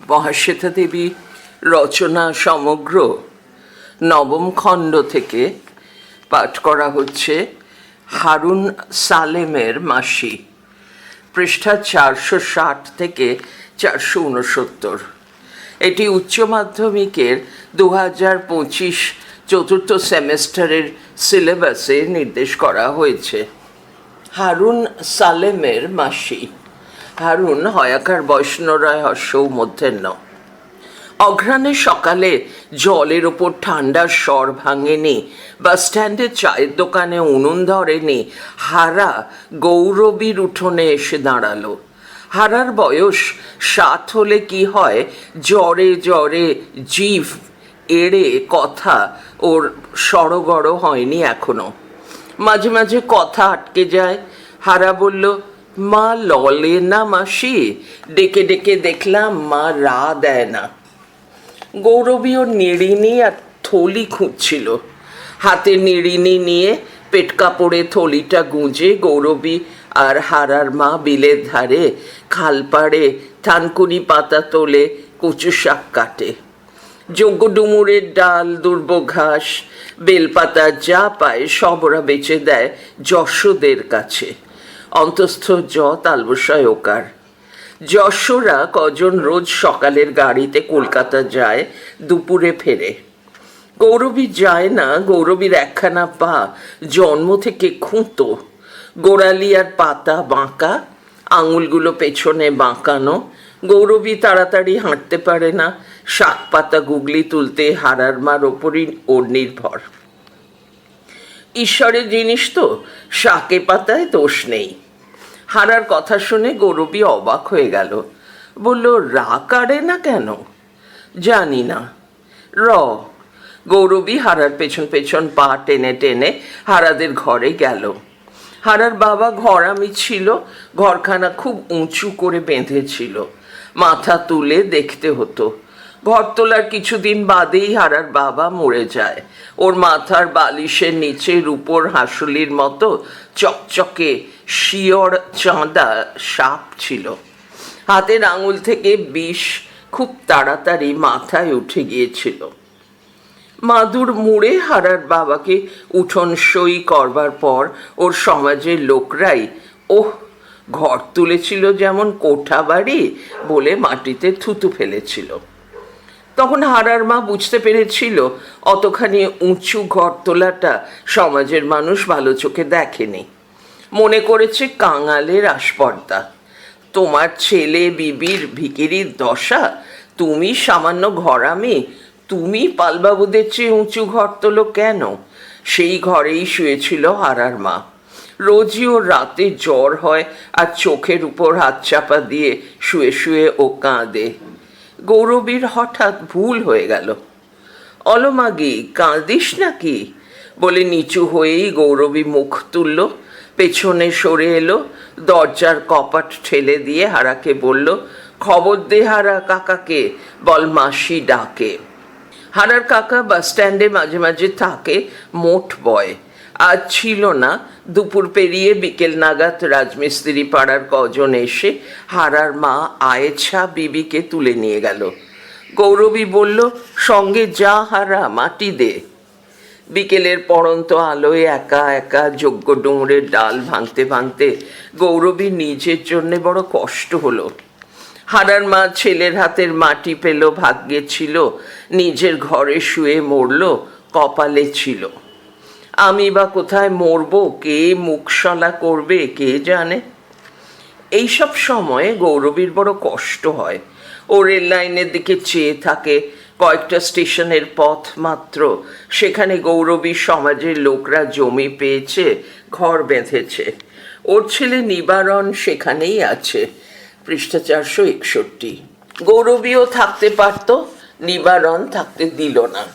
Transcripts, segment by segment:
মহাশ্বেতা দেবী রচনা সমগ্র নবম খণ্ড থেকে পাঠ করা হচ্ছে হারুন সালেমের মাসি, পৃষ্ঠা 460 থেকে 469। এটি উচ্চ মাধ্যমিকের 2025 চতুর্থ সেমেস্টারের সিলেবাসে নির্দেশ করা হয়েছে। হারুন সালেমের মাসি। হারুন হয়াকার বৈষ্ণরায় হর্ষৌ মধ্যাহ্ন। অঘ্রাণে সকালে জলের ওপর ঠান্ডার স্বর ভাঙেনি, বাস স্ট্যান্ডে চায়ের দোকানে উনুন ধরেনি, হারা গৌরবীর উঠোনে এসে দাঁড়ালো। হারার বয়স 7 হলে কি হয়, জ্বরে জ্বরে জিভ এড়ে কথা ওর সড়গড় হয়নি এখনো। মাঝে মাঝে কথা আটকে যায়। হারা বলল, মা ললে না মাসি, ডেকে ডেকে দেখলাম মা রা দেয় না। গৌরবী ওর নিড়িনি আর থলি খুঁজছিল। হাতে নিড়িনি নিয়ে পেট কাপড়ে থলিটা গুঁজে গৌরবী আর হারার মা বিলের ধারে খালপাড়ে থানকুনি পাতা তোলে, কচু শাক কাটে। যজ্ঞ ডুমুরের ডাল, দুর্ব ঘাস, বেলপাতা যা পায় সব ওরা বেচে দেয় যশোদের কাছে। অন্তস্থ তালবসায় ওকার। যশোরা কজন রোজ সকালের গাড়িতে কলকাতা যায়, দুপুরে ফেরে। গৌরবী যায় না। গৌরবীর একখানা পা জন্ম থেকে খুঁতো, গোড়ালি আর পাতা বাঁকা, আঙুলগুলো পেছনে বাঁকানো। গৌরবী তাড়াতাড়ি হাঁটতে পারে না। শাক পাতা গুগলি তুলতে হারার মার ওপরই ওর নির্ভর। ঈশ্বরের জিনিস তো, শাকে পাতায় দোষ নেই। হারার কথা শুনে গৌরবী অবাক হয়ে গেল। বলল, রা কাড়ে না কেন? জানি না। র। গৌরবী হারার পেছন পেছন পা টেনে টেনে হারাদের ঘরে গেল। হারার বাবা ঘরামি ছিল। ঘরখানা খুব উঁচু করে বেঁধেছিল, মাথা তুলে দেখতে হতো। ঘর তোলার কিছুদিন বাদেই হারার বাবা মরে যায়। ওর মাথার বালিশের নিচে রূপোর হাঁসুলির মতো চকচকে শিয়র চাঁদা সাপ ছিল। হাতের আঙুল থেকে বিষ খুব তাড়াতাড়ি মাথায় উঠে গিয়েছিল। মাদুর মুড়ে হারার বাবাকে উঠোন সই করবার পর ওর সমাজের লোকরাই ঘর তুলেছিল যেমন কোঠা বাড়ি বলে মাটিতে থুতু ফেলেছিল। তখন হারার মা বুঝতে পেরেছিল অতখানি উঁচু ঘর তোলাটা সমাজের মানুষ ভালো চোখে দেখেনি। মনে করেছে কাঙালের আস্পর্ধা। তোমার ছেলে বিবির ভিকিরির দশা, তুমি সামান্য ঘরামি, তুমি পালবাবুদের চেয়ে উঁচু ঘর তোলো কেন? সেই ঘরেই শুয়েছিল হারার মা। রোজই ওর রাতে জ্বর হয় আর চোখের উপর হাত চাপা দিয়ে শুয়ে শুয়ে ও কাঁদে। গৌরবীর হঠাৎ ভুল হয়ে গেল। অলমাগি, কাঁদিস নাকি বলে নিচু হয়েই গৌরবী মুখ তুলল, পেছনে সরে এলো, দরজার কপাট ঠেলে দিয়ে হারাকে বলল, খবর দে হারা কাকাকে, বল মাসি ডাকে। হারার কাকা বাস স্ট্যান্ডে মাঝে মাঝে থাকে, মোট বয়। আজ ছিল না। দুপুর পেরিয়ে বিকেল নাগাদ রাজমিস্ত্রি পাড়ার কজন এসে হারার মা আয়েছা বিবিকে তুলে নিয়ে গেল। গৌরবী বলল, সঙ্গে যা হারা, মাটি দে। বিকেলের পড়ন্ত আলোয় একা একা যজ্ঞ ডুমুরের ডাল ভাঙতে ভাঙতে গৌরবী নিজের জন্যে বড় কষ্ট হলো। হারার মা ছেলের হাতের মাটি পেল, ভাগ্যে ছিল। নিজের ঘরে শুয়ে মরল, কপালে ছিল। আমি বা কোথায় মরবো, কে মুখশলা করবে কে জানে। এইসব সময়ে গৌরবীর বড় কষ্ট হয়। ও রেল লাইনের দিকে চেয়ে থাকে। কয়েকটা স্টেশনের পথ মাত্র। সেখানে গৌরবীর সমাজের লোকরা জমি পেয়েছে, ঘর বেঁধেছে। ওর ছেলে নিবারণ সেখানেই আছে, পৃষ্ঠা 461। গৌরবীও থাকতে পারত, নিবারণ থাকতে দিল না।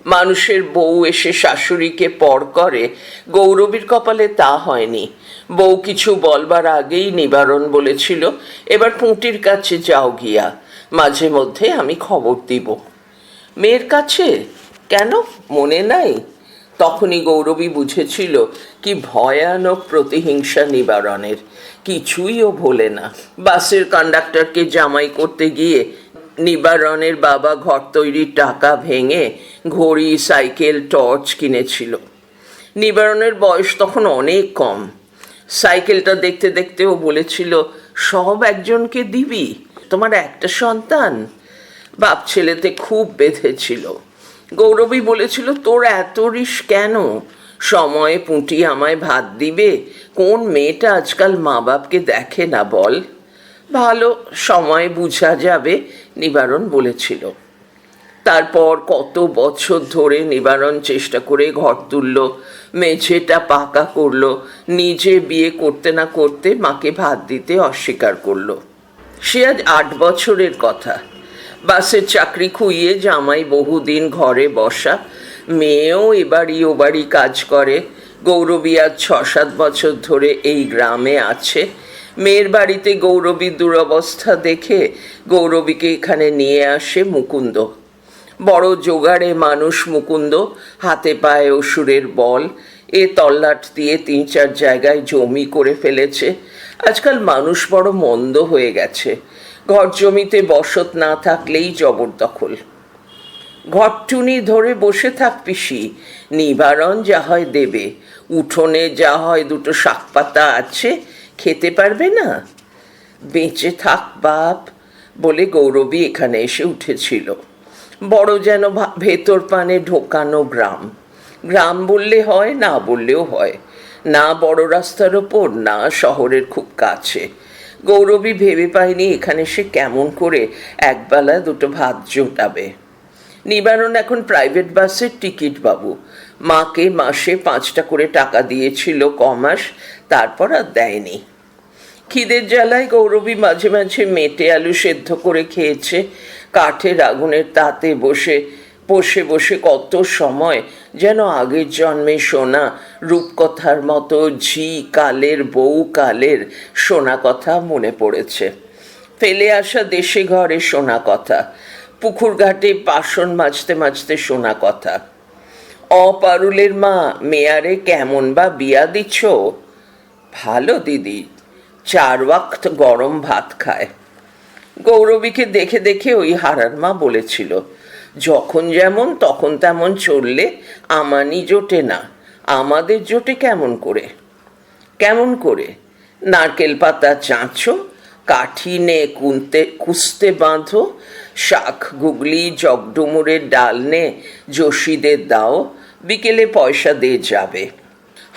মানুষের বউ এসে শাশুড়িকে পর করে, গৌরবীর কপালে তা হয়নি। বউ কিছু বলবার আগেই নিবারণ বলেছিল, এবার পুঁটির কাছে যাও গিয়া, মাঝে মধ্যে আমি খবর দিব। মেয়ের কাছে কেন, মনে নাই? তখনই গৌরবী বুঝেছিল কি ভয়ানক প্রতিহিংসা নিবারণের। কিছুই ও ভোলে না। বাসের কন্ডাক্টরকে জামাই করতে গিয়ে নিবারণের বাবা ঘর তৈরির টাকা ভেঙে ঘড়ি, সাইকেল, টর্চ কিনেছিল। নিবারণের বয়স তখন অনেক কম। সাইকেলটা দেখতে দেখতেও বলেছিল, সব একজনকে দিবি, তোমার একটা সন্তান। বাপ ছেলেতে খুব বেঁধেছিল। গৌরবী বলেছিল, তোর এত রিস কেন? সময়ে পুঁটি আমায় ভাত দিবে? কোন মেয়েটা আজকাল মা বাপকে দেখে না বল? ভালো, সময় বুঝা যাবে, নিবারণ বলেছিল। তারপর কত বছর ধরে নিবারণ চেষ্টা করে ঘর তুলল, মেঝেটা পাকা করলো, নিজে বিয়ে করতে না করতে মাকে ভাত দিতে অস্বীকার করলো। সে আজ 8 বছরের কথা। বাসের চাকরি খুইয়ে জামাই বহুদিন ঘরে বসা, মেয়েও এবাড়ি ওবাড়ি কাজ করে। গৌরবী আজ 6-7 বছর ধরে এই গ্রামে আছে। মেয়ের বাড়িতে গৌরবীর দুরবস্থা দেখে গৌরবীকে এখানে নিয়ে আসে মুকুন্দ। বড় জোগাড়ে মানুষ মুকুন্দ, হাতে পায়ে অসুরের বল। এ তল্লাট দিয়ে 3-4 জায়গায় জমি করে ফেলেছে। আজকাল মানুষ বড় মন্দ হয়ে গেছে। ঘর জমিতে বসত না থাকলেই জবরদখল। ঘরটুনি ধরে বসে থাক পিসি, নিবারণ যা হয় দেবে। উঠোনে যা হয় 2টো শাক পাতা আছে, খেতে পারবে না? বেঁচে থাক বাপ বলে গৌরবী এখানে এসে উঠেছিল। বড় যেন ভেতর পানে ঢোকানো গ্রাম। গ্রাম বললে হয়, না বললেও হয়। না বড় রাস্তার ওপর, না শহরের খুব কাছে। গৌরবী ভেবে পায়নি এখানে সে কেমন করে একবেলা 2টো ভাত জোটাবে। নিবারণ এখন প্রাইভেট বাসের টিকিট বাবু। মাকে মাসে 5টা করে টাকা দিয়েছিল কমাস, তারপর আর দেয়নি। খিদের জ্বালায় গৌরবী মাঝে মাঝে মেটে আলু সেদ্ধ করে খেয়েছে। কাঠের আগুনের তাতে বসে বসে বসে কত সময় যেন আগের জন্মে শোনা রূপকথার মতো ঝি কালের বউ কালের শোনা কথা মনে পড়েছে। ফেলে আসা দেশে ঘরে শোনা কথা, পুকুর ঘাটে বাসন মাজতে মাজতে শোনা কথা। অপারুলের মা মেয়ারে কেমন বা বিয়া দিচ্ছ? ভালো দিদি, 4 ওয়াক্ত গরম ভাত খায়। গৌরবীকে দেখে দেখে ওই হারার মা বলেছিল, যখন যেমন তখন তেমন চললে আমানি জোটে না, আমাদের জোটে কেমন করে? কেমন করে? নারকেল পাতা চাঁচো, কাঠি নে কুস্তে বাঁধো, শাক গুগলি জগডুমুরের ডাল নে যোশীদের দাও, বিকেলে পয়সা দিয়ে যাবে।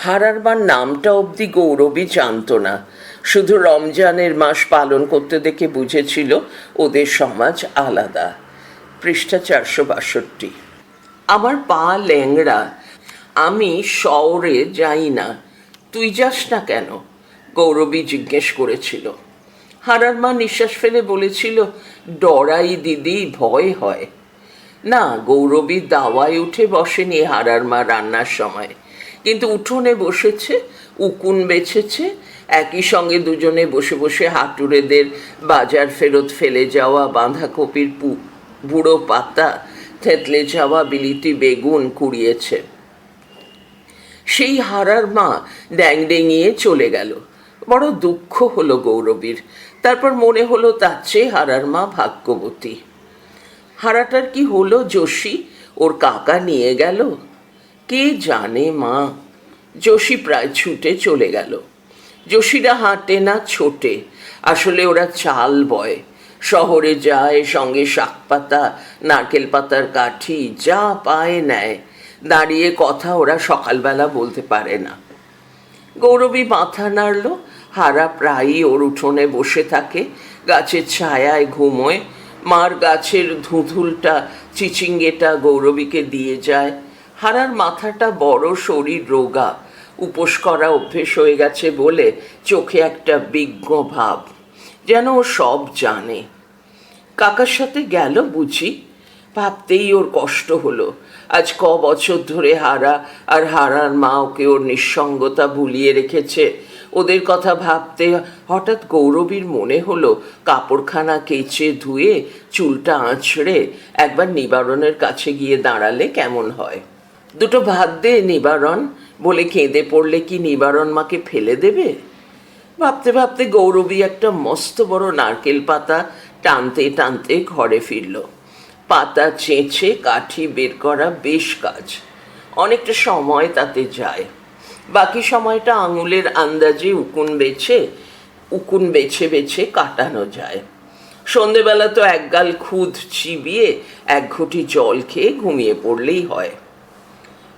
হারার মার নামটা অবধি গৌরবী জানত না। শুধু রমজানের মাস পালন করতে দেখে বুঝেছিল ওদের সমাজ আলাদা। পৃষ্ঠা 462। আমার পা ল্যাংড়া, আমি শহরে যাই না। তুই যাস না কেন? গৌরবী জিজ্ঞেস করেছিল। হারার মা নিঃশ্বাস ফেলে বলেছিল, ডরাই দিদি, ভয় হয়। না, গৌরবী দাওয়ায় উঠে বসেনি হারার মা রান্নার সময়, কিন্তু উঠোনে বসেছে, উকুন বেছেছে। একই সঙ্গে দুজনে বসে বসে হাটুরেদের বাজার ফেরত ফেলে যাওয়া বাঁধাকপির বুড়ো পাতা, থেতলে যাওয়া বিলিতি বেগুন কুড়িয়েছে। সেই হারার মা ড্যাংডেঙিয়ে চলে গেল। বড় দুঃখ হলো গৌরবীর। তারপর মনে হলো তার চেয়ে হারার মা ভাগ্যবতী। হারাটার কি হলো যোশী? ওর কাকা নিয়ে গেল? কে জানে মা। যোশী প্রায় ছুটে চলে গেল। যোশীরা হাঁটে না, ছোটে। আসলে ওরা চাল বয়, শহরে যায়, সঙ্গে শাক পাতা, নারকেল পাতার কাঠি যা পায় নেয়। দাঁড়িয়ে কথা ওরা সকালবেলা বলতে পারে না। গৌরবী মাথা নাড়ল। হারা প্রায়ই ওর উঠোনে বসে থাকে, গাছের ছায়ায় ঘুমোয়। মার গাছের ধুঁধুলটা, চিচিঙ্গেটা গৌরবীকে দিয়ে যায়। হারার মাথাটা বড়, শরীর রোগা, উপোস করা অভ্যেস হয়ে গেছে বলে চোখে একটা বিজ্ঞ ভাব, যেন ও সব জানে। কাকার সাথে গেল বুঝি? ভাবতেই ওর কষ্ট হলো। আজ বছর ধরে হারা আর হারার মা ওকে ওর নিঃসঙ্গতা ভুলিয়ে রেখেছে। ওদের কথা ভাবতে হঠাৎ গৌরবীর মনে হলো কাপড়খানা কেচে ধুয়ে চুলটা আঁচড়ে একবার নিবারণের কাছে গিয়ে দাঁড়ালে কেমন হয়। 2টো ভাত দে নিবারণ বলে কেঁদে পড়লে কি নিবারণ মাকে ফেলে দেবে? ভাবতে ভাবতে গৌরবী একটা মস্ত বড় নারকেল পাতা টানতে টানতে ঘরে ফিরল। পাতা চেঁচে কাঠি বের করা বেশ কাজ, অনেকটা সময় তাতে যায়। বাকি সময়টা আঙুলের আন্দাজে উকুন বেছে বেছে কাটানো যায়। সন্ধেবেলা তো একগাল খুদ চিবিয়ে এক ঘটি জল খেয়ে ঘুমিয়ে পড়লেই হয়।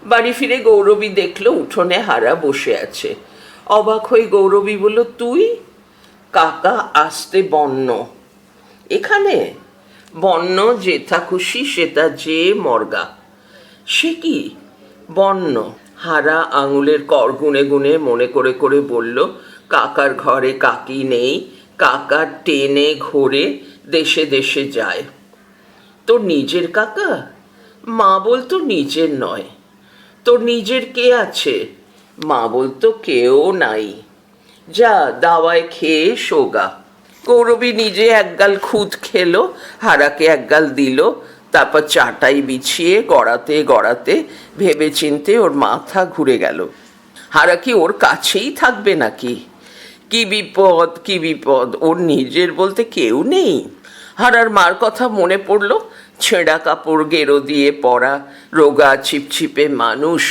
বাড়ি ফিরে গৌরবী দেখলো উঠোনে হারা বসে আছে। অবাক হয়ে গৌরবী বলল, তুই? কাকা আসতে বন্য এখানে? বন্য যেথা খুশি সেটা যে মর্গা। সে কি বন্য? হারা আঙুলের কর গুনে গুনে মনে করে করে বলল, কাকার ঘরে কাকি নেই, কাকা টেনে ঘোরে দেশে দেশে যায়। তোর নিজের কাকা? মা বলতো নিজের নয়। তোর নিজের কে আছে? মা বলতো কেউ নাই। যা দাওয়ায় খেয়ে শোগা। গৌরবী নিজে একগাল খুদ খেলো, হারাকে একগাল দিল, তারপর চাটাই বিছিয়ে গড়াতে গড়াতে ভেবে চিনতে ওর মাথা ঘুরে গেল। হারা কি ওর কাছেই থাকবে নাকি? কি বিপদ, কি বিপদ! ওর নিজের বলতে কেউ নেই। হারার মার কথা মনে পড়ল। ছেঁড়া কাপড় গেরো দিয়ে পরা, রোগা ছিপছিপে মানুষ,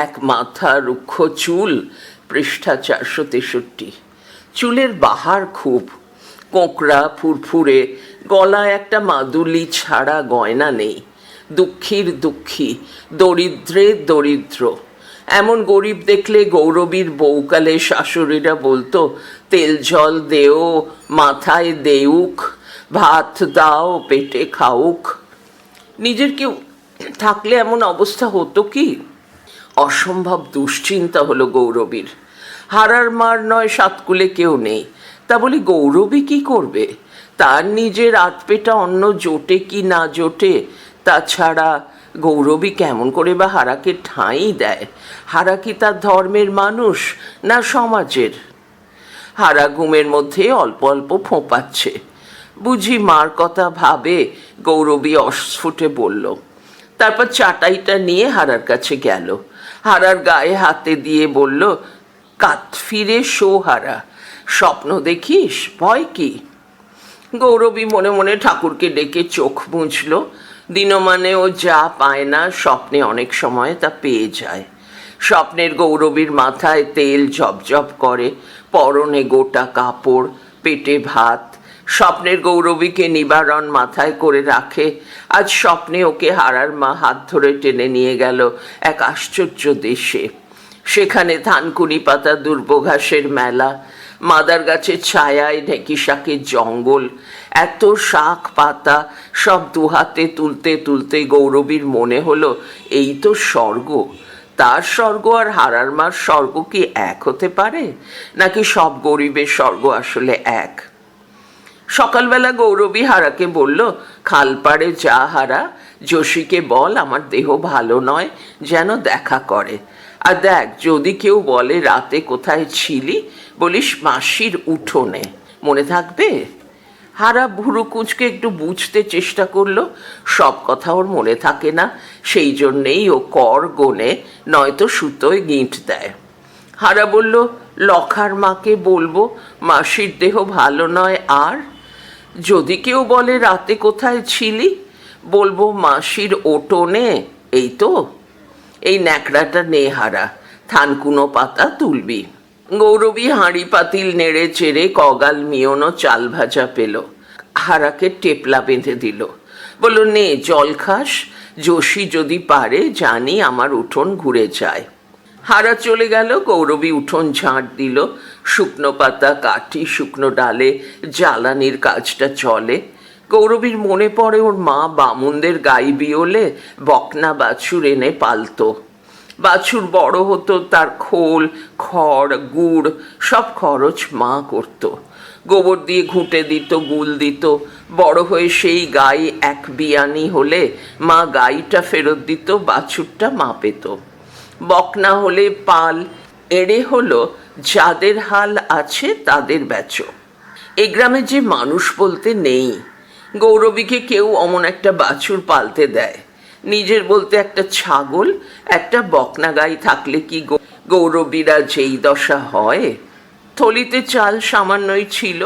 এক মাথা রুক্ষ চুল। পৃষ্ঠা 463। চুলের বাহার খুব, কোঁকড়া ফুরফুরে, গলায় একটা মাদুলি ছাড়া গয়না নেই। দুঃখীর দুঃখী, দরিদ্রের দরিদ্র। এমন গরিব দেখলে গৌরবীর বউকালে শাশুড়িরা বলতো, তেল জল দেও, মাথায় দেউক, ভাত দাও, পেটে খাউক। নিজের কেউ থাকলে এমন অবস্থা হতো কি? অসম্ভব দুশ্চিন্তা হলো গৌরবীর। হারার মার নয় সাতকুলে কেউ নেই, তা বলি গৌরবী কি করবে? তার নিজের আধপেটা অন্ন জোটে কি না জোটে? তাছাড়া গৌরবী কেমন করে বা হারাকে ঠাঁই দেয়? হারা কি তার ধর্মের মানুষ না সমাজের? হারা ঘুমের মধ্যে অল্প অল্প ফোঁপাচ্ছে। বুঝি মার কথা ভাবে গৌরবী অস্ফুটে বলল। তারপর চাটাইটা নিয়ে হারার কাছে গেল। হারার গায়ে হাতে দিয়ে বলল, কাত ফিরে শো হারা, স্বপ্ন দেখিস? ভয় কি? গৌরবী মনে মনে ঠাকুরকে ডেকে চোখ মুছল। দিনমানে ও যা পায় না স্বপ্নে অনেক সময় তা পেয়ে যায়। স্বপ্নের গৌরবীর মাথায় তেল ঝপঝপ করে, পরনে গোটা কাপড়, পেটে ভাত। স্বপ্নের গৌরবীকে নিবারণ মাথায় করে রাখে। আজ স্বপ্নে ওকে হারার মা হাত ধরে টেনে নিয়ে গেল এক আশ্চর্য দেশে। সেখানে ধানকুনি পাতা দুর্বঘাসের মেলা, মাদার গাছের ছায়ায় ঢেঁকি শাকের জঙ্গল। এত শাক পাতা সব দুহাতে তুলতে তুলতে গৌরবীর মনে হলো, এই তো স্বর্গ। তার স্বর্গ আর হারার মার স্বর্গ কি এক হতে পারে? নাকি সব গরিবের স্বর্গ আসলে এক? সকালবেলা গৌরবী হারাকে বলল, খালপাড়ে যা হারা, যোশীকে বল আমার দেহ ভালো নয়, যেন দেখা করে। আর দেখ, যদি কেউ বলে রাতে কোথায় ছিলি, বলিস মাসির উঠোনে। মনে থাকবে? হারা ভুরু কুঁচকে একটু বুঝতে চেষ্টা করলো। সব কথা ওর মনে থাকে না, সেই জন্যেই ও কর গোনে, নয়তো সুতোয় গিঁট দেয়। হারা বলল, লখার মাকে বলবো মাসির দেহ ভালো নয়। আর যদি কেউ বলে রাতে কোথায় ছিলি, বলবো মাসির ওটোনে। এই তো, এই ন্যাকড়াটা নে হারা, থানকুনো পাতা তুলবি। গৌরবী হাঁড়ি পাতিল নেড়ে চেড়ে কগাল মিয়নো চাল ভাজা পেল। হারাকে টেপলা বেঁধে দিল। বলল, নে জল খাস, যোশী যদি পারে জানি আমার উঠোন ঘুরে যায়। হারা চলে গেল। গৌরবী উঠোন ঝাঁট দিল। শুকনো পাতা কাঠি শুকনো ডালে জ্বালানির কাজটা চলে। গৌরবীর মনে পড়ে ওর মা বামুনদের গাই বিয়োলে বকনা বাছুর এনে পালতো। বাছুর বড় হতো, তার খোল খড় গুড় সব খরচ মা করত। গোবর দিয়ে ঘুঁটে দিত, গুল দিত। বড় হয়ে সেই গাই এক বিয়ানি হলে মা গাইটা ফেরত দিত, বাছুরটা মা পেত। বকনা হলে পাল, এড়ে হলো যাদের হাল আছে তাদের বেচো। এই গ্রামে যে মানুষ বলতে নেই। গৌরবীকে কেউ অমন একটা বাছুর পালতে দেয়? নিজের বলতে একটা ছাগল, একটা বকনা গাই থাকলে কি গৌরবীরা যেই দশা হয়? থলিতে চাল সামান্যই ছিল,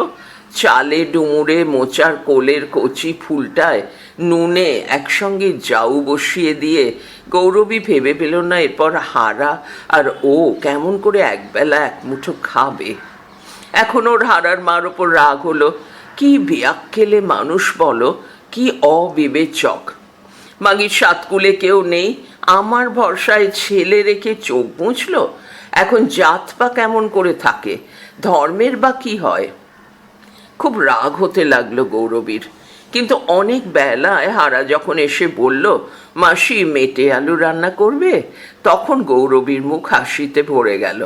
চালে ডুমুরে মোচার কোলের কচি ফুলটায় নুনে একসঙ্গে জাউ বসিয়ে দিয়ে গৌরবী ভেবে পেল না এরপর হারা আর ও কেমন করে একবেলা এক মুঠো খাবে। এখন ওর হারার মার ওপর রাগ হলো। কি বিয়াক্কেলে মানুষ বলো, কি অবিবেচক। মাগির সাতকুলে কেউ নেই, আমার ভরসায় ছেলে রেখে চোখ মুছল। এখন জাত বা কেমন করে থাকে, ধর্মের বা কি হয়। খুব রাগ হতে লাগলো গৌরবীর। কিন্তু অনেক বেলায় হারা যখন এসে বলল, মাসি মেটে আলু রান্না করবে, তখন গৌরবীর মুখ হাসিতে ভরে গেল।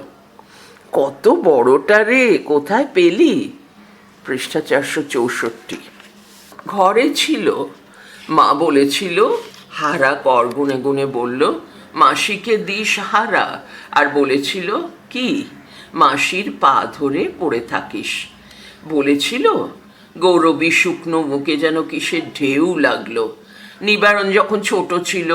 কত বড়টা রে, কোথায় পেলি? পৃষ্ঠা 464। ঘরে ছিল। মা বলেছিল, হারা কর গুনে গুনে বলল, মাসিকে দিস হারা, আর বলেছিল কি, মাসির পা ধরে পড়ে থাকিস বলেছিল। গৌরবী শুকনো মুখে যেন কিসের ঢেউ লাগলো। নিবারণ যখন ছোট ছিল,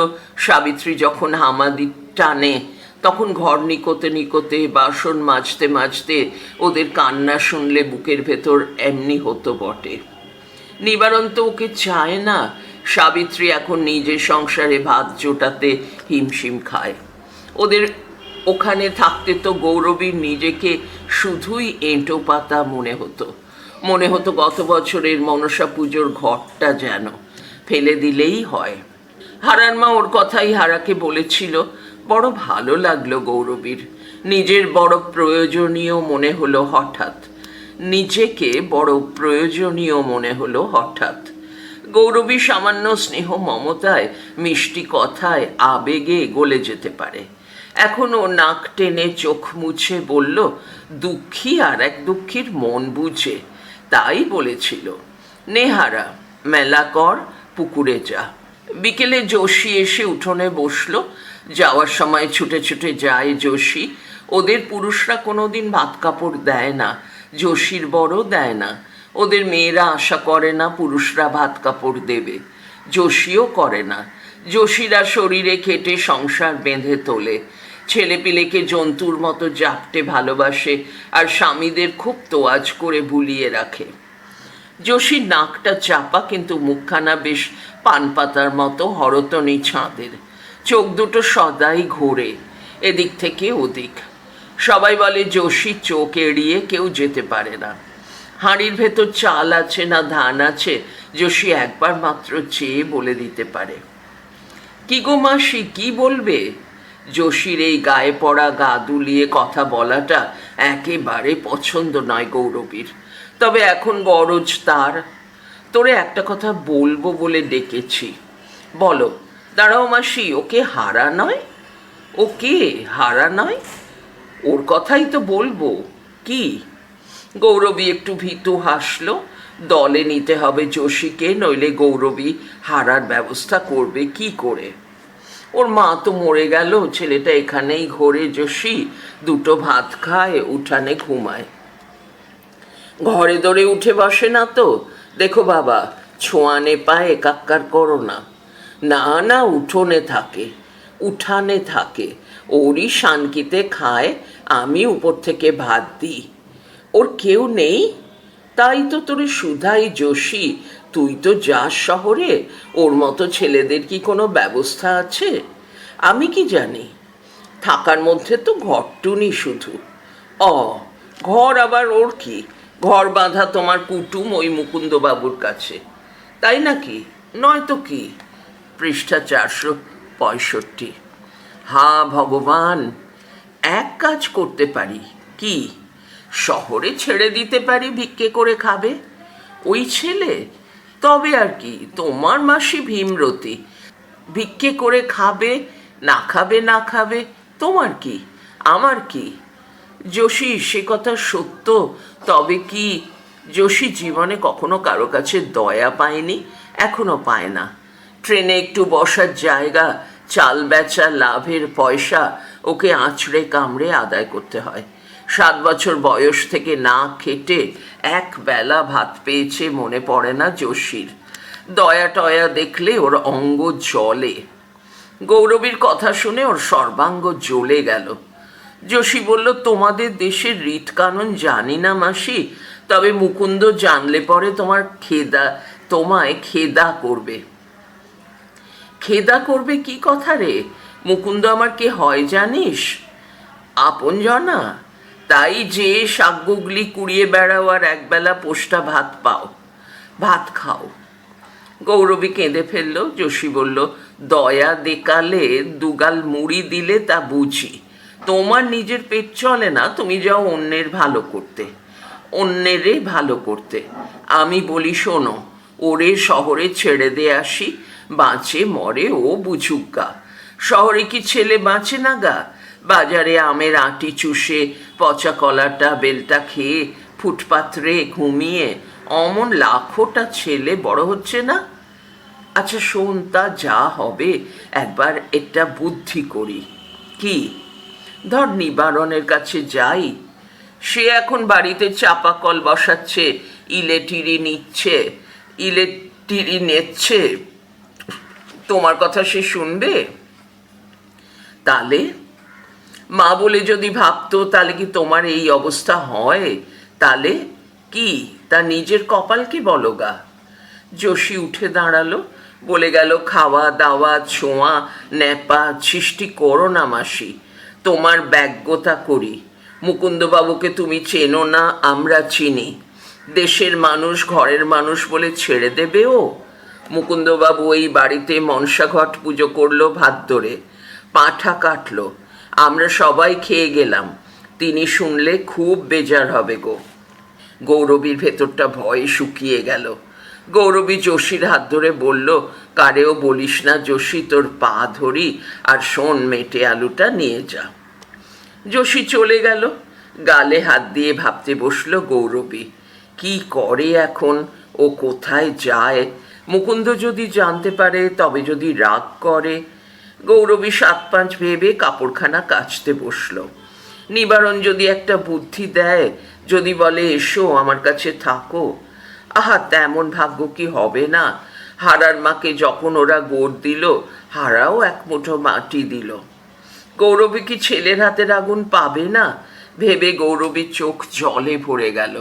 সাবিত্রী যখন হামাদি টানে, তখন ঘর নিকোতে নিকোতে বাসন মাজতে মাজতে ওদের কান্না শুনলে বুকের ভেতর এমনি হতো বটে। নিবারণ তো ওকে চায় না। সাবিত্রী এখন নিজের সংসারে ভাত জোটাতে হিমশিম খায়। ওদের ওখানে থাকতে তো গৌরবীর নিজেকে শুধুই এঁটো পাতা মনে হতো। মনে হতো গত বছরের মনসা পুজোর ঘরটা যেন ফেলে দিলেই হয়। হারার মা ওর কথাই হারাকে বলেছিল। বড় ভালো লাগলো গৌরবীর। নিজের বড় প্রয়োজনীয় মনে হলো হঠাৎ। নিজেকে বড় প্রয়োজনীয় মনে হলো হঠাৎ। গৌরবী সামান্য স্নেহ মমতায়, মিষ্টি কথায়, আবেগে গলে যেতে পারে। এখন ও নাক টেনে চোখ মুছে বলল, দুঃখী আর এক দুঃখীর মন বুঝে। তাই বলেছিল, নেহারা মেলা কর, পুকুরে যা। বিকেলে যোশী এসে উঠোনে বসলো। যাওয়ার সময় ছুটে ছুটে যায় যোশী। ওদের পুরুষরা কোনোদিন ভাত কাপড় দেয় না, যোশীর বড় দেয় না। ওদের মেয়েরা আশা করে না পুরুষরা ভাত কাপড় দেবে, যোশীও করে না। যোশীরা শরীরে খেটে সংসার বেঁধে তোলে, ছেলেপিলেকে জন্তুর মতো জাপটে ভালোবাসে, আর স্বামীদের খুব তোয়াজ করে ভুলিয়ে রাখে। যোশীর নাকটা চাপা, কিন্তু মুখখানা বেশ পান পাতার মতো হরতনি ছাঁদের। চোখ দুটো সদাই ঘোরে এদিক থেকে ওদিক। সবাই বলে যোশীর চোখ এড়িয়ে কেউ যেতে পারে না। হাঁড়ির ভেতর চাল আছে না ধান আছে, যোশী একবার মাত্র চেয়ে বলে দিতে পারে। কি গো মাসি, কি বলবে? যোশীর এই গায়ে পড়া গা দুলিয়ে কথা বলাটা একেবারে পছন্দ নয় গৌরবীর। তবে এখন গরজ তার। তোরে একটা কথা বলবো বলে ডেকেছি। বলো। দাঁড়াও মাসি, ওকে হারা নয়? ওকে হারা নয়? ওর কথাই তো বলবো। কি? গৌরবী একটু ভীতু হাসলো। দলে নিতে হবে যোশীকে, নইলে গৌরবী হারার ব্যবস্থা করবে কি করে? ওর মা তো মরে গেল, ছেলেটা এখানেই ঘোরে যোশী, দুটো ভাত খায়, উঠানে ঘুমায়। ঘরে দরে উঠে বসে না তো। দেখো বাবা, ছোঁয়ানে পায়ে কাক্কার করো না। না না, উঠোনে থাকে, উঠানে থাকে। ওরই শানকিতে খায়, আমি উপর থেকে ভাত দিই। ওর কেউ নেই? তাই তো তোরে শুধাই যোশী, তুই তো যাস শহরে, ওর মতো ছেলেদের কি কোনো ব্যবস্থা আছে? আমি কি জানি। থাকার মধ্যে তো ঘরটুনি শুধু। ঘর আবার ওর কি? ঘর বাঁধা তোমার কুটুম ওই মুকুন্দবাবুর কাছে, তাই নাকি? নয়তো কি? পৃষ্ঠা 465। হা ভগবান, এক কাজ করতে পারি। কি? শহরে ছেড়ে দিতে পারি, ভিক্ষে করে খাবে ওই ছেলে। তবে আর কি, তোমার মাসি ভীমরতী, ভিক্ষে করে খাবে, না খাবে না খাবে, তোমার কি আমার কি? যোশী সে কথা সত্য, তবে কি যোশী জীবনে কখনো কারো কাছে দয়া পায়নি, এখনো পায় না। ট্রেনে একটু বসার জায়গা, চাল বেচা লাভের পয়সা ওকে আঁচড়ে কামড়ে আদায় করতে হয়। 7 বছর বয়স থেকে না খেটে এক বেলা ভাত পেয়েছে মনে পড়ে না যোশীর। দয়া টয়া দেখলে ওর অঙ্গ জ্বলে। গৌরবীর কথা শুনে ওর সর্বাঙ্গ জ্বলে গেল। যোশী বলল, তোমাদের দেশের রীত কানুন জানি না মাসি, তবে মুকুন্দ জানলে পরে তোমায় খেদা করবে। খেদা করবে কি কথা রে? মুকুন্দ আমার কে হয় জানিস? আপন জনা। তাই যে শাকগুগলি কুড়িয়ে বেড়াও আর একবেলা পোষ্টা ভাত পাও, ভাত খাও। গৌরবী কেঁদে ফেলল। যোশী বলল, দয়া দেকালে দুগাল মুড়ি দিলে তা বুঝি। তোমার নিজের পেট চলে না, তুমি যাও অন্যের ভালো করতে, অন্যেরে ভালো করতে। আমি বলি শোনো, ওরে শহরে ছেড়ে দিয়ে আসি, বাঁচে মরে ও বুঝুক। শহরে কি ছেলে বাঁচে না গা? বাজারে আমের আঁটি চুষে পচা কলাটা বেলটা খেয়ে ফুটপাত্রে ঘুমিয়ে অমন লাখোটা ছেলে বড় হচ্ছে না? আচ্ছা শোন, তা যা হবে একবার একটা বুদ্ধি করি। কি? ধর নিবারণের কাছে যাই। সে এখন বাড়িতে চাপা কল বসাচ্ছে, ইলেকট্রিক নেচ্ছে। তোমার কথা সে শুনবে? তাহলে মা বলে যদি ভাবতো, তাহলে কি তোমার এই অবস্থা হয়? তাহলে কি তা নিজের কপাল কি বলো গা? যোশী উঠে দাঁড়ালো, বলে গেল, খাওয়া দাওয়া ছোঁয়া ন্যাপা সৃষ্টি করো না মাসি, তোমার ব্যগ্যতা করি। মুকুন্দবাবুকে তুমি চেনো না, আমরা চিনি। দেশের মানুষ ঘরের মানুষ বলে ছেড়ে দেবে ও? মুকুন্দবাবু এই বাড়িতে মনসা ঘট পুজো করলো ভাদ্রে, পাঁঠা কাটলো, আমরা সবাই খেয়ে গেলাম। তিনি শুনলে খুব বেজার হবে গো। গৌরবীর ভেতরটা ভয়ে শুকিয়ে গেল। গৌরবী যোশীর হাত ধরে বলল, কারেও বলিস না যোশী, তোর পা ধরি, আর শোন মেটে আলুটা নিয়ে যা। যোশী চলে গেল। গালে হাত দিয়ে ভাবতে বসলো গৌরবী, কি করে এখন, ও কোথায় যায়? মুকুন্দ যদি জানতে পারে, তবে যদি রাগ করে। গৌরবী ৭-৫ ভেবে কাপড়খানা কাচতে বসলো। নিবারণ যদি একটা বুদ্ধি দেয়, যদি বলে এসো আমার কাছে থাকো, আহা তেমন ভাগ্য কি হবে না? হারার মাকে যখন ওরা গোড় দিল, হারাও এক মুঠো মাটি দিল। গৌরবী কি ছেলের হাতের আগুন পাবে না? ভেবে গৌরবীর চোখ জলে ভরে গেল।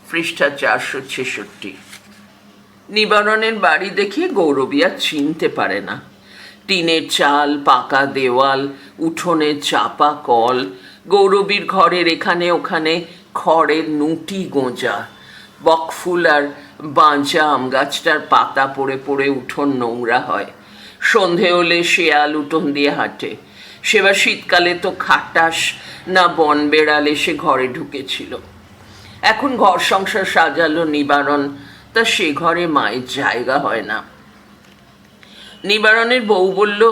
পৃষ্ঠা 466। নিবারণের বাড়ি দেখে গৌরবী আর চিনতে পারে না। টিনের চাল, পাকা দেওয়াল, উঠোনের চাপা কল, গৌরবীর ঘরের এখানে ওখানে খড়ের নুটি গোঁজা, বকফুল আর বাঁজা আম গাছটার পাতা পড়ে পড়ে উঠোন নোংরা হয়। সন্ধে হলে শেয়াল উঠোন দিয়ে হাঁটে। সেবার শীতকালে তো খাটাস না বন বেড়াল এসে ঘরে ঢুকেছিল। এখন ঘর সংসার সাজালো নিবারণ, তা সে ঘরে মায়ের জায়গা হয় না। নিবারণের বউ বলল,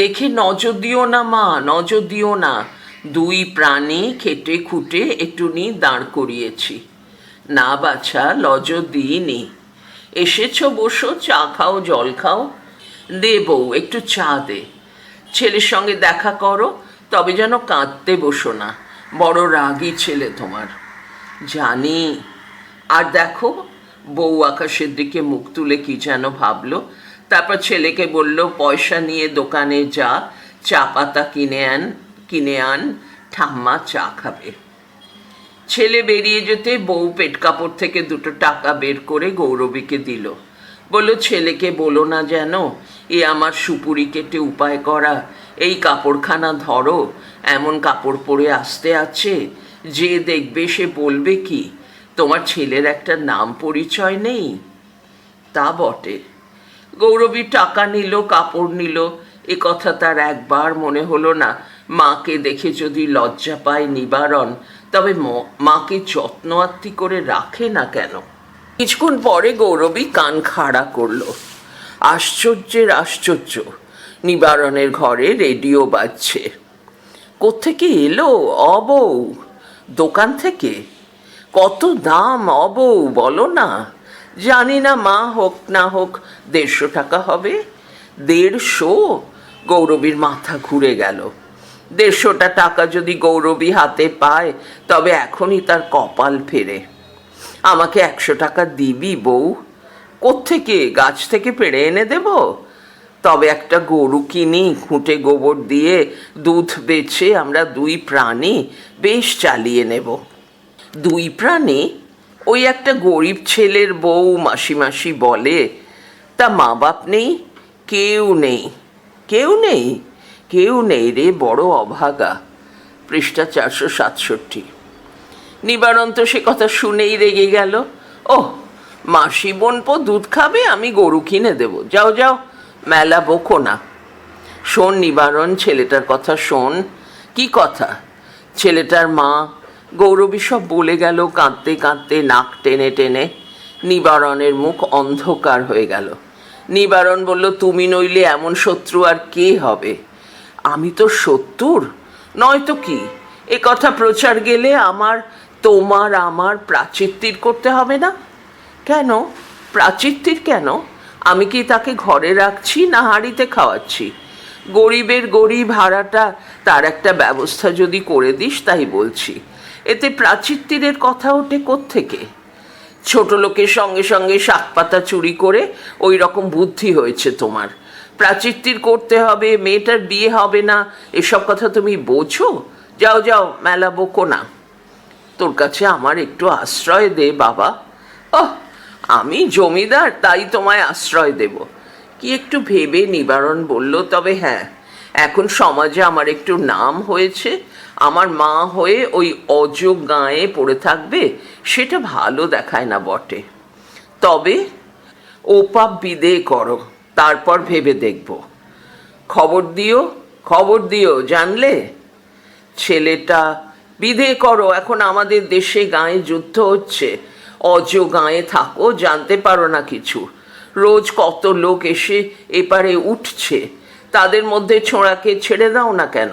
দেখে নজর দিও না মা, নজর দিও না, 2 প্রাণী খেটে খুঁটে একটুনি দাঁড় করিয়েছি। না বাছা, নজর দিইনি। এসেছো, বসো, চা খাও, জল খাও। দে বউ, একটু চা দে। ছেলের সঙ্গে দেখা করো, তবে যেন কাঁদতে বসো না, বড় রাগী ছেলে তোমার। জানি। আর দেখো, বউ আকাশের দিকে মুখ তুলে কি যেন ভাবলো, তারপর ছেলেকে বলল, পয়সা নিয়ে দোকানে যা, চা পাতা কিনে আন, ঠাম্মা চা খাবে। ছেলে বেরিয়ে যেতে বউ পেট কাপড় থেকে 2 টাকা বের করে গৌরবীকে দিল। বলল, ছেলেকে বলো না যেন, এ আমার সুপুরি কেটে উপায় করা, এই কাপড়খানা ধরো, এমন কাপড় পরে আসতে আছে, যে দেখবে সে বলবে কি, তোমার ছেলের একটা নাম পরিচয় নেই? তা বটে। গৌরবী টাকা নিল, কাপড় নিল, এ কথা তার একবার মনে হলো না, মাকে দেখে যদি লজ্জা পায় নিবারণ, তবে মাকে যত্ন আত্তি করে রাখে না কেন? কিছুক্ষণ পরে গৌরবী কান খাড়া করলো। আশ্চর্যের আশ্চর্য, নিবারণের ঘরে রেডিও বাজছে। কোত্থেকে এলো? অবৌ দোকান থেকে। কত দাম অবৌ বলো না? জানি না মা, হোক না হোক 150 টাকা হবে। 150? গৌরবীর মাথা ঘুরে গেল। 150টা টাকা যদি গৌরবী হাতে পায়, তবে এখনই তার কপাল ফেরে। আমাকে 100 টাকা দিবি বউ? কোত্থেকে? গাছ থেকে পেড়ে এনে দেব? তবে একটা গরু কিনি, খুঁটে গোবর দিয়ে দুধ বেচে আমরা 2 প্রাণী বেশ চালিয়ে নেব। 2 প্রাণী? ওই একটা গরিব ছেলের বউ মাসি মাসি বলে, তা মা বাপ নেই? কেউ নেই, কেউ নেই, কেউ নেই রে, বড় অভাগা। পৃষ্ঠা 467। নিবারণ তো সে কথা শুনেই রেগে গেল। ওহ, মাসি বোনপো দুধ খাবে, আমি গরু কিনে দেব, যাও যাও, মেলা বকো না। শোন নিবারণ, ছেলেটার কথা শোন। কি কথা? ছেলেটার মা। গৌরবী সব বলে গেল কাঁদতে কাঁদতে, নাক টেনে টেনে। নিবারণের মুখ অন্ধকার হয়ে গেল। নিবারণ বলল, তুমি নইলে এমন শত্রু আর কে হবে? আমি তো শত্রুর নয়তো কি? এ কথা প্রচার গেলে তোমার আমার প্রাচিত্তির করতে হবে না? কেন প্রাচিত্তির কেন? আমি কি তাকে ঘরে রাখছি না হাঁড়িতে খাওয়াচ্ছি? গরিবের গরিব হারাটা, তার একটা ব্যবস্থা যদি করে দিস তাই বলছি। এতে প্রাচিত্তিরের কথা ওঠে কোত্থেকে? ছোট লোকের সঙ্গে সঙ্গে শাক পাতা চুরি করে ওই রকম বুদ্ধি হয়েছে তোমার। প্রাচিত্তির করতে হবে, মেয়েটার বিয়ে হবে না, এসব কথা তুমি বোঝো? যাও যাও, মেলা বকো না। তোর কাছে আমার একটু আশ্রয় দে বাবা। ওহ, আমি জমিদার, তাই তোমায় আশ্রয় দেব? কি একটু ভেবে নিবারণ বলল, তবে হ্যাঁ, এখন সমাজে আমার একটু নাম হয়েছে, আমার মা হয়ে ওই অযোগ গাঁয়ে পড়ে থাকবে, সেটা ভালো দেখায় না বটে। তবে ওপাপ বিদেয় করো, তারপর ভেবে দেখব। খবর দিও, খবর দিও, জানলে? ছেলেটা বিদেয় করো। এখন আমাদের দেশে গাঁয়ে যুদ্ধ হচ্ছে, অজ গাঁয়ে থাকো, জানতে পারো না কিছু? রোজ কত লোক এসে এপারে উঠছে, তাদের মধ্যে ছোঁড়াকে ছেড়ে দাও না কেন?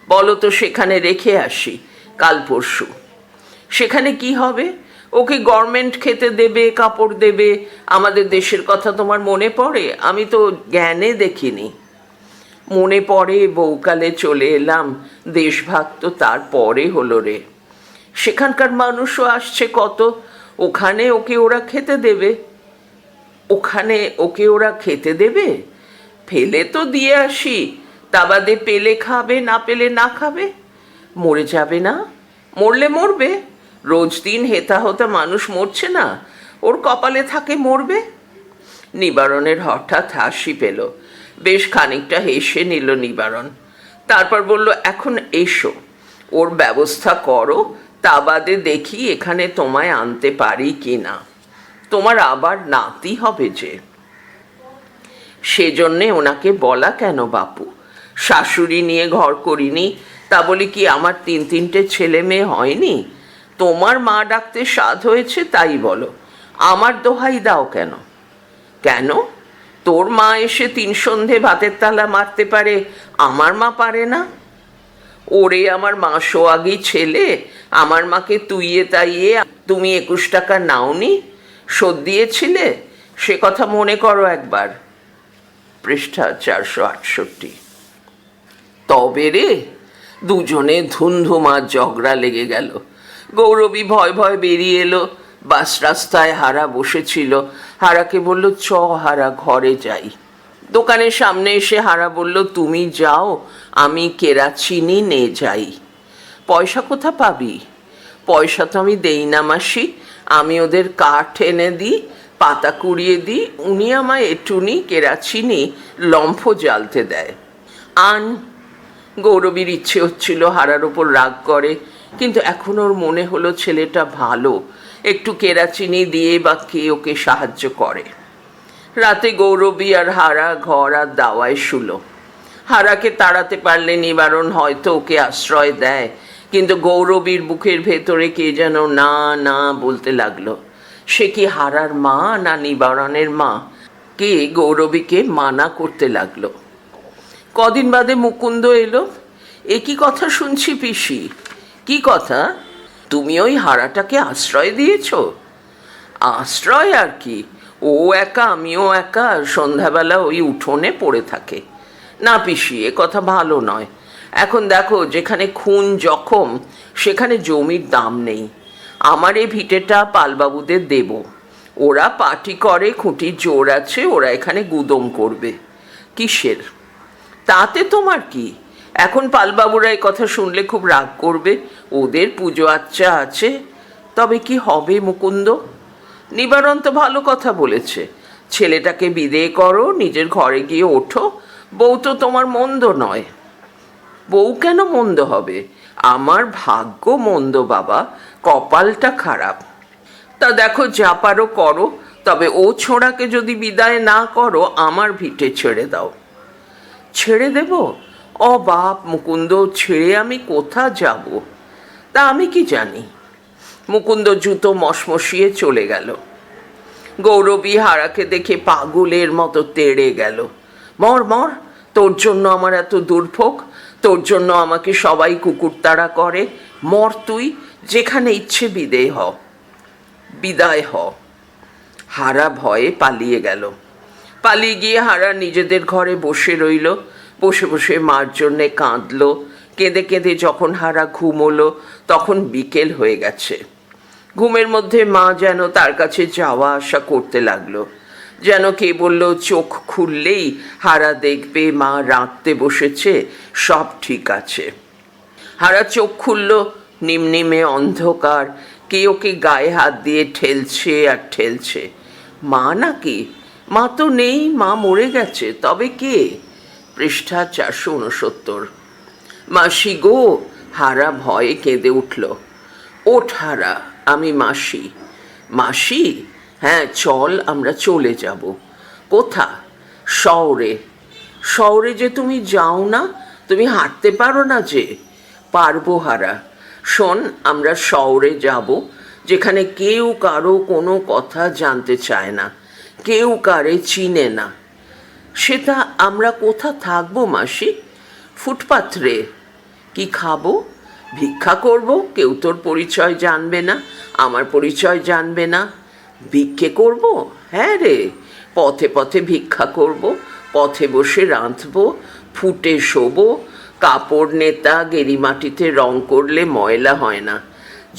বলো তো, সেখানে রেখে আসি কাল পরশু। সেখানে কি হবে? ওকে গভর্নমেন্ট খেতে দেবে, কাপড় দেবে। আমাদের দেশের কথা তোমার মনে পড়ে? আমি তো জ্ঞানে দেখিনি। মনে পড়ে, বউকালে চলে এলাম, দেশভাগ তো তারপরে হলো রে। সেখানকার মানুষও আসছে কত, ওখানে ওকে ওরা খেতে দেবে? ওখানে ওকে ওরা খেতে দেবে? ফেলে তো দিয়ে আসি, তা বাদে পেলে খাবে, না পেলে না খাবে। মরে যাবে না? মরলে মরবে, রোজ দিন হেতা হতা মানুষ মরছে না? ওর কপালে থাকে মরবে। নিবারণের হঠাৎ হাসি পেল। বেশ খানিকটা হেসে নিল নিবারণ। তারপর বলল, এখন এসো, ওর ব্যবস্থা করো, তা বাদে দেখি এখানে তোমায় আনতে পারি কি না। তোমার আবার নাতি হবে যে, সেজন্যে ওনাকে বলা কেন বাপু? শাশুড়ি নিয়ে ঘর করিনি, তা বলি কি আমার তিনটে ছেলে মেয়ে হয়নি? তোমার মা ডাকতে সাধ হয়েছে তাই বলো, আমার দোহাই দাও কেন? কেন? তোর মা এসে 3 সন্ধে ভাতের তালা মারতে পারে, আমার মা পারে না? ওরে আমার মা সোয়াগী ছেলে, আমার মাকে তুইয়ে তাইয়ে তুমি 21 টাকা নাওনি, শোধ দিয়েছিলে? সে কথা মনে করো একবার। পৃষ্ঠা 468। তবে রে, দুজনে ধুন্ধুমা ঝগড়া লেগে গেল। গৌরবী ভয় ভয় বেরিয়ে এলো। বাস রাস্তায় হারা বসেছিল। হারাকে বলল, চ হারা, ঘরে যাই। দোকানের সামনে এসে হারা বলল, তুমি যাও, আমি কেরাচিনি নে যাই। পয়সা কোথা পাবি? পয়সা তো আমি দেই না মাসি, আমি ওদের কাঠ এনে দিই, পাতা কুড়িয়ে দিই, উনি আমায় এটুনি কেরাচিনি লম্ফ জ্বালতে দেয়। আন। গৌরবীর ইচ্ছে হচ্ছিল হারার ওপর রাগ করে, কিন্তু এখন ওর মনে হলো ছেলেটা ভালো, একটু কেরাচিনি দিয়ে বা কে ওকে সাহায্য করে। রাতে গৌরবী আর হারা ঘর আর দাওয়ায় শুলো। হারাকে তাড়াতে পারলে নিবারণ হয়তো ওকে আশ্রয় দেয়, কিন্তু গৌরবীর বুকের ভেতরে কে যেন না না বলতে লাগলো। সে কি হারার মা না নিবারণের মা? কে গৌরবীকে মানা করতে লাগলো। কদিন বাদে মুকুন্দ এলো। এ কি কথা শুনছি পিসি? কি কথা? তুমি ওই হারাটাকে আশ্রয় দিয়েছ? আশ্রয় আর কি, ও একা আমিও একা, সন্ধ্যাবেলা ওই উঠোনে পড়ে থাকে। না পিসি, এ কথা ভালো নয়। এখন দেখো, যেখানে খুন জখম সেখানে জমির দাম নেই। আমার এই ভিটেটা পালবাবুদের দেব, ওরা পার্টি করে, খুঁটির জোর আছে, ওরা এখানে গুদম করবে। কিসের? তাতে তোমার কি? এখন পালবাবুরা এই কথা শুনলে খুব রাগ করবে, ওদের পুজো আচ্চা আছে। তবে কি হবে মুকুন্দ? নিবারণ তো ভালো কথা বলেছে, ছেলেটাকে বিদেয় করো, নিজের ঘরে গিয়ে ওঠো, বউ তো তোমার মন্দ নয়। বউ কেন মন্দ হবে? আমার ভাগ্য মন্দ বাবা, কপালটা খারাপ। তা দেখো যা পারো করো, তবে ও ছোঁড়াকে যদি বিদায় না করো আমার ভিটে ছেড়ে দাও। ছেড়ে দেব? বাপ মুকুন্দ, ছেড়ে আমি কোথা যাব? তা আমি কি জানি। মুকুন্দ জুতো মশমশিয়ে চলে গেল। গৌরবী হারাকে দেখে পাগলের মতো তেড়ে গেল। মর মর, তোর জন্য আমার এত দুর্ভোগ, তোর জন্য আমাকে সবাই কুকুরতাড়া করে। মর তুই, যেখানে ইচ্ছে বিদায় হ। হারা ভয়ে পালিয়ে গেল। পালিয়ে গিয়ে হারা নিজেদের ঘরে বসে রইল। বসে বসে মার জন্যে কাঁদল। কেঁদে কেঁদে যখন হারা ঘুমোলো তখন বিকেল হয়ে গেছে। ঘুমের মধ্যে মা যেন তার কাছে যাওয়া আসা করতে লাগলো, যেন কে বলল চোখ খুললেই হারা দেখবে মা রাঁধতে বসেছে, সব ঠিক আছে। হারা চোখ খুলল, নিমনিমে অন্ধকার, কে ওকে গায়ে হাত দিয়ে ঠেলছে আর ঠেলছে। মা নাকি? মা তো নেই, মা মরে গেছে। তবে কে? পৃষ্ঠা 469। মাসি গো! হারা ভয়ে কেঁদে উঠল। ওঠ হারা, আমি মাসি। মাসি? হ্যাঁ চল, আমরা চলে যাব। কোথা? শহরে। শহরে যে তুমি যাও না? তুমি হাঁটতে পারো না যে? পারবো হারা। শোন, আমরা শহরে যাব, যেখানে কেউ কারো কোনো কথা জানতে চায় না, কেউ কারে চিনে না। সেটা আমরা কোথা থাকবো মাসি? ফুটপাথরে। কি খাবো? ভিক্ষা করব, কেউ তোর পরিচয় জানবে না, আমার পরিচয় জানবে না। ভিক্ষে করব? হ্যাঁ রে, পথে পথে ভিক্ষা করব, পথে বসে রাঁধবো, ফুটে শোবো, কাপড় নেতা গেরি মাটিতে রং করলে ময়লা হয় না।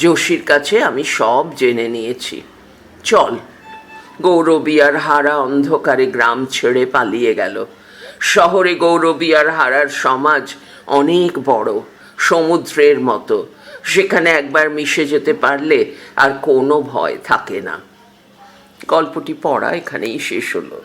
যোশীর কাছে আমি সব জেনে নিয়েছি। চল। গৌরবী আর হারা অন্ধকারে গ্রাম ছেড়ে পালিয়ে গেল। শহরে গৌরবী আর হারার সমাজ অনেক বড়, সমুদ্রের মতো। সেখানে একবার মিশে যেতে পারলে আর কোনো ভয় থাকে না। গল্পটি পড়া এখানেই শেষ হলো।